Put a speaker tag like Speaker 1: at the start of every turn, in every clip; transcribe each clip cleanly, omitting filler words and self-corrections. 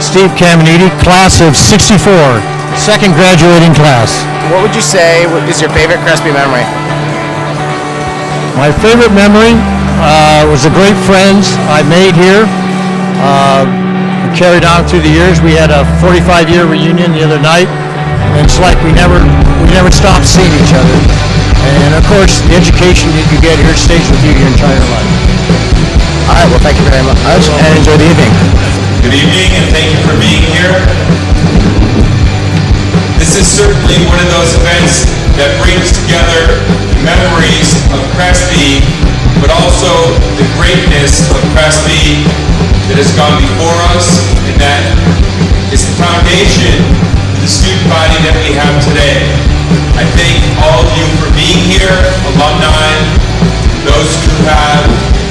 Speaker 1: Steve Caminiti, class of '64, second graduating class.
Speaker 2: What would you say is your favorite Crespi memory?
Speaker 1: My favorite memory was the great friends I made here. Carried on through the years. We had a 45-year reunion the other night, and it's like we never stopped seeing each other. And of course, the education that you get here stays with you your entire life.
Speaker 2: All right, well, thank you very much, and enjoy the evening.
Speaker 3: Good evening, and thank you for being here. This is certainly one of those events that brings together memories of Crespi, but also the greatness of Crespi that has gone before us, and that is the foundation for the student body that we have today. I thank all of you for being here, alumni, those who have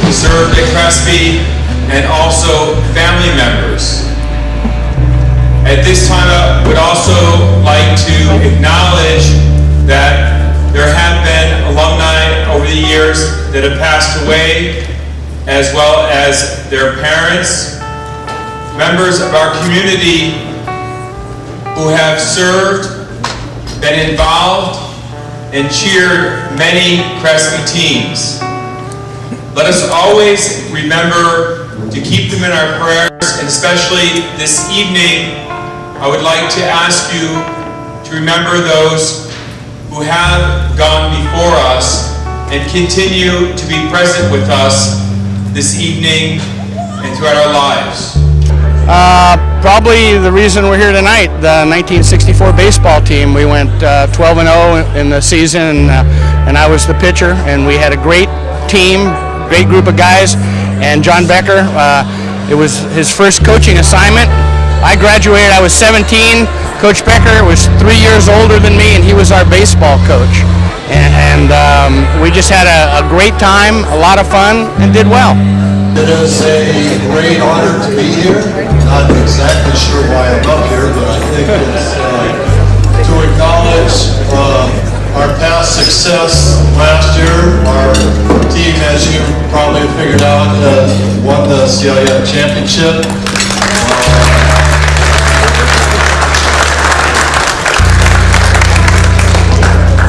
Speaker 3: served at Crespi, and also family members. At this time, I would also like to acknowledge that there have been alumni over the years that have passed away, as well as their parents, members of our community who have served, been involved, and cheered many Crespi teams. Let us always remember to keep them in our prayers, and especially this evening, I would like to ask you to remember those who have gone before us and continue to be present with us this evening and throughout our lives.
Speaker 4: Probably the reason we're here tonight, the 1964 baseball team. We went 12-0 in the season, and I was the pitcher, and we had a great team, great group of guys. And John Becker, it was his first coaching assignment. I graduated, I was 17. Coach Becker was 3 years older than me, and he was our baseball coach. And we just had a great time, a lot of fun, and did well.
Speaker 5: It is a great honor to be here. Not exactly sure why I'm up here, but I think it's to acknowledge our past success last year. Our team, as you probably figured out, won the CIF championship.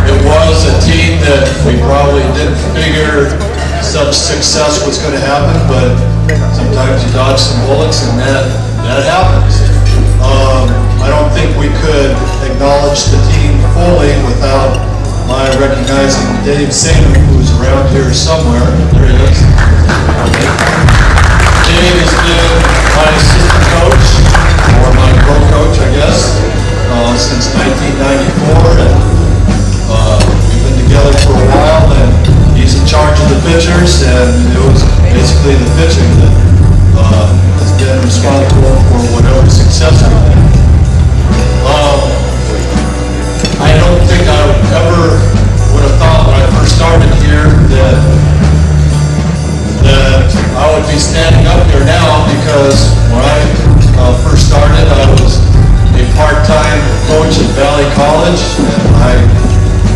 Speaker 5: It was a team that we probably didn't figure such success was going to happen, but sometimes you dodge some bullets, and that happens. I don't think we could acknowledge the team fully without my recognizing Dave Sainer, who's around here somewhere. There he is. Dave has been my assistant coach, or my co-coach, I guess, since 1994, and we've been together for a while, and he's in charge of the pitchers, and it was basically the pitching that has been responsible for whatever success we've had. I don't think I would have thought when I first started here that I would be standing up here now, because when I first started, I was a part-time coach at Valley College, and I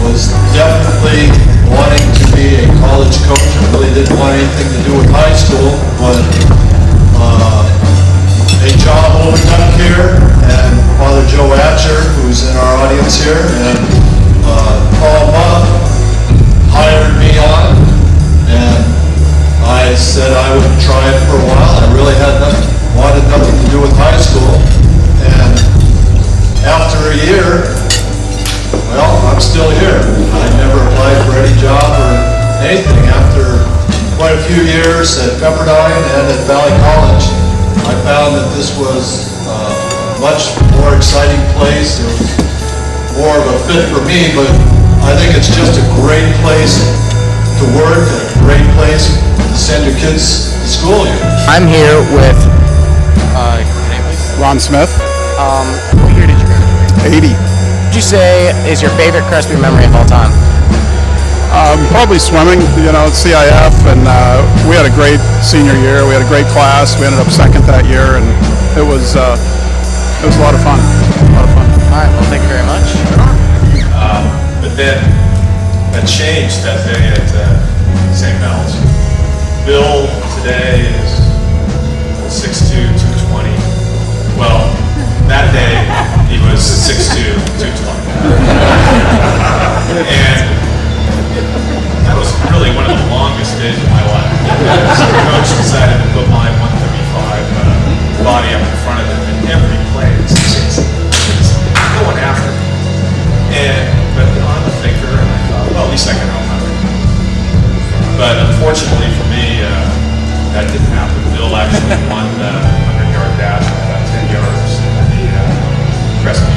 Speaker 5: was definitely wanting to be a college coach. I really didn't want anything to do with high school, but a job opened up here, and Father Joe Atcher, who's in our audience here, and Paul Muff hired me on, and I said I would try it for a while. I really wanted nothing to do with high school, and after a year, well, I'm still here. I never applied for any job or anything. After quite a few years at Pepperdine and at Valley College, I found that this was a much more exciting place. It was more of a fit for me, but I think it's just a great place to work, and a great place to send your kids to school here.
Speaker 2: I'm here with
Speaker 4: Ron Smith.
Speaker 2: what year did you graduate?
Speaker 4: 80.
Speaker 2: What would you say is your favorite Crespi memory of all time?
Speaker 4: Probably swimming, CIF, and we had a great senior year. We had a great class. We ended up second that year, and it was a lot of fun.
Speaker 2: All right, well, thank you very much.
Speaker 3: But then that changed that day at St. Mel's. Bill today is 6'2", 220. Well,
Speaker 6: stage of my life. So the coach decided to put my 135 body up in front of him, and every play it's going after me. But I'm a thinker, and I thought, well, at least I can help out. But unfortunately for me, that didn't happen. Bill actually won the 100-yard dash with about 10 yards in the Crespi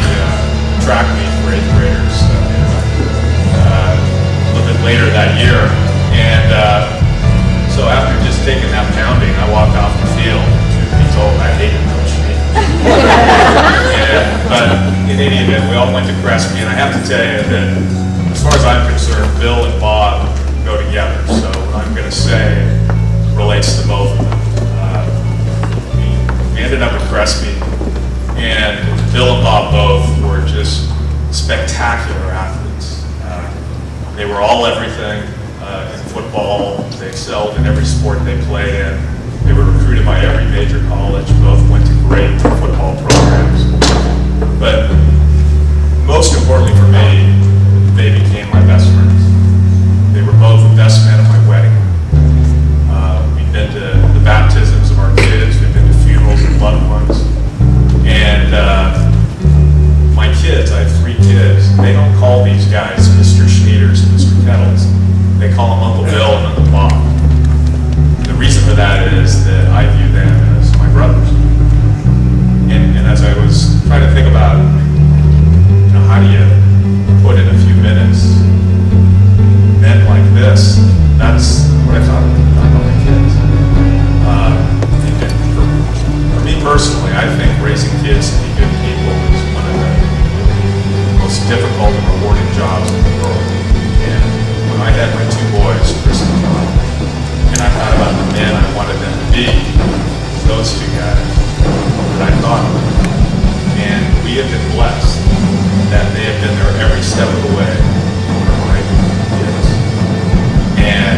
Speaker 6: track meet for 8th graders a little bit later that year. And so after just taking that pounding, I walked off the field. Truth be told, I hated Coach Meade. But in any event, we all went to Crespi, and I have to tell you that as far as I'm concerned, Bill and Bob go together. So what I'm going to say relates to both of them. We ended up at Crespi, and Bill and Bob both were just spectacular athletes. They were all everything in football. They excelled in every sport they played in. They were recruited by every major college. Both went to great football programs. But most importantly for me, they became my best friends. They were both the best men at my wedding. We've been to the baptisms of our kids. We've been to funerals of loved ones. And my kids, I have 3 kids, they don't call these guys Mr. Schneiders and Mr. Kettles. They call them Uncle Bill and Uncle Bob. The reason for that is that I view them as my brothers. And as I was trying to think about, how do you put in a few minutes men like this, that's what I thought about my kids. For me personally, I think raising kids to be good people is one of the most difficult and rewarding jobs in the world. And when I had my 2 boys, Chris and John, and I thought about the men I wanted them to be, those 2 guys that I thought of. And we have been blessed that they have been there every step of the way for my kids. And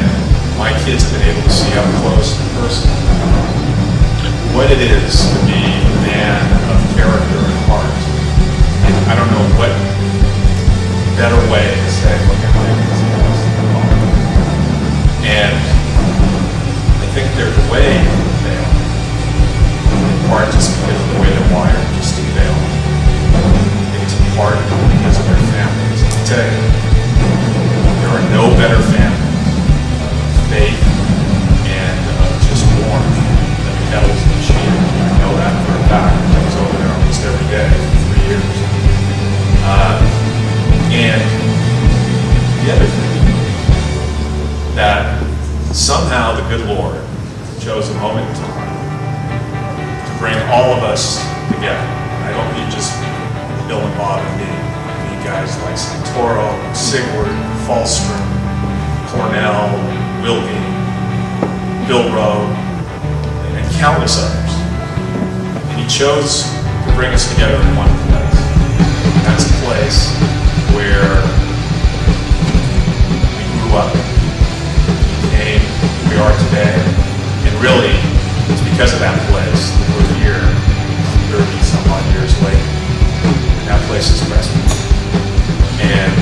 Speaker 6: my kids have been able to see up close and personal what it is to be a man of character and heart. And I don't know what better way to say, look at my kids. And I think there's a way they are. In part just because of the way they're wired, just to fail. It's in part because of their families. I tell you, there are no better families of faith and of just warmth than the Kettles and the Schneiders. I know that for a fact. I was over there almost every day for 3 years. And the other thing, that somehow the good Lord chose a moment in time to bring all of us together. I don't mean just Bill and Bob and me. I mean guys like Santoro, Sigward, Falstrom, Cornell, Wilkie, Bill Rowe, and countless others. And he chose to bring us together in one place. And that's a place where we grew up, became who we are today, and really, it's because of that place that we're here 30-some odd years later. And that place is Crespi. And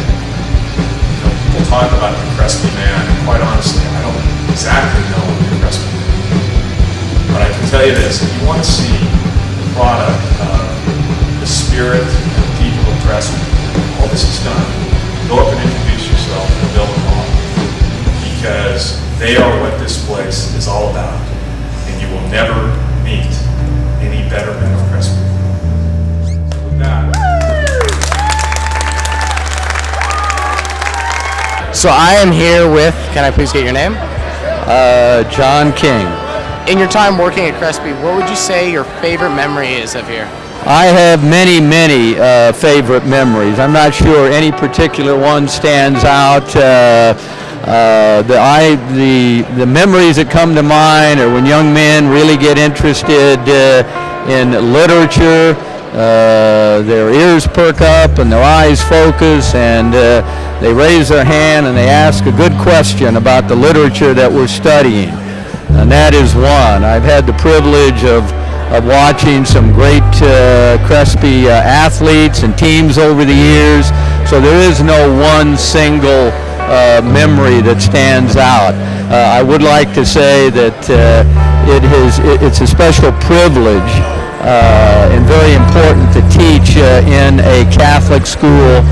Speaker 6: people talk about the Crespi man, and quite honestly, I don't exactly know what the Crespi man is. But I can tell you this, if you want to see the product of the spirit and the people of Crespi, all this is done, go up and introduce yourself to Bill and Bob, because they are what this place is all about, and you will never meet any better men of Crespi. So with that.
Speaker 2: So I am here with, can I please get your name?
Speaker 7: John King.
Speaker 2: In your time working at Crespi, what would you say your favorite memory is of here?
Speaker 7: I have many, many favorite memories. I'm not sure any particular one stands out. The memories that come to mind are when young men really get interested in literature. Their ears perk up and their eyes focus, and they raise their hand and they ask a good question about the literature that we're studying. And that is one. I've had the privilege of watching some great Crespi athletes and teams over the years. So there is no one single memory that stands out. I would like to say that it's a special privilege and very important to teach in a Catholic school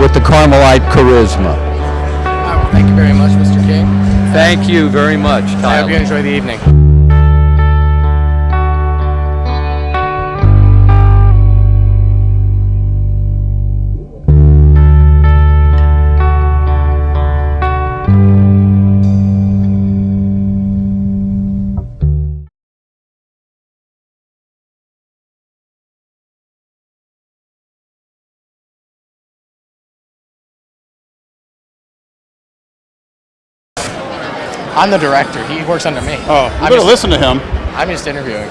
Speaker 7: with the Carmelite charisma.
Speaker 2: Thank you very much, Mr. King.
Speaker 7: Thank you very much, Tyler.
Speaker 2: I hope you enjoy the evening. I'm the director. He works under me.
Speaker 8: Oh, you better listen to him.
Speaker 2: I'm just interviewing.